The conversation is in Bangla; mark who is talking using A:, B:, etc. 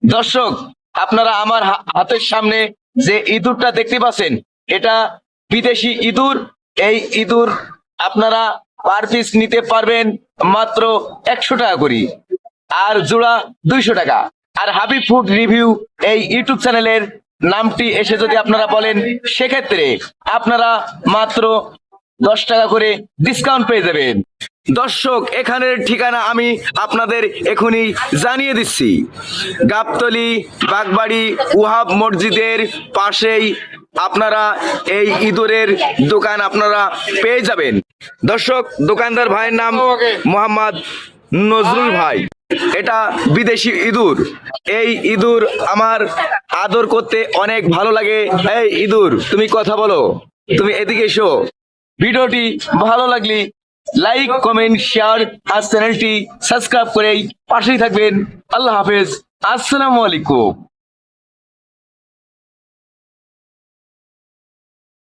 A: দর্শক, আপনারা আমার হাতের সামনে যে ইঁদুরটা দেখতে পাচ্ছেন, এটা বিদেশি ইঁদুর। এই ইঁদুর আপনারা পার পিস নিতে পারবেন মাত্র 100 টাকা করে, আর জোড়া 200 টাকা। আর হাবিব ফুড রিভিউ এই ইউটিউব চ্যানেলের নামটি এসে যদি আপনারা বলেন, সেক্ষেত্রে আপনারা মাত্র 10 টাকা করে ডিসকাউন্ট পেয়ে যাবেন। দর্শক, এখানের ঠিকানা আমি আপনাদের এখনই জানিয়ে দিচ্ছি। গাবতলী বাগবাড়ি ওয়াহাব মসজিদের পাশেই আপনারা এই ইঁদুরের দোকান আপনারা পেয়ে যাবেন। দর্শক, দোকানদার ভাইয়ের নাম মোহাম্মদ নজরুল ভাই। এটা বিদেশি ইঁদুর। এই ইঁদুর আমার আদর করতে অনেক ভালো লাগে। এই ইঁদুর, তুমি কথা বলো, তুমি এদিকে এসো। ভিডিওটি ভালো লাগলে লাইক, কমেন্ট, শেয়ার আর চ্যানেলটি সাবস্ক্রাইব করেই পাশেই থাকবেন। আল্লাহ হাফেজ, আসসালামু আলাইকুম।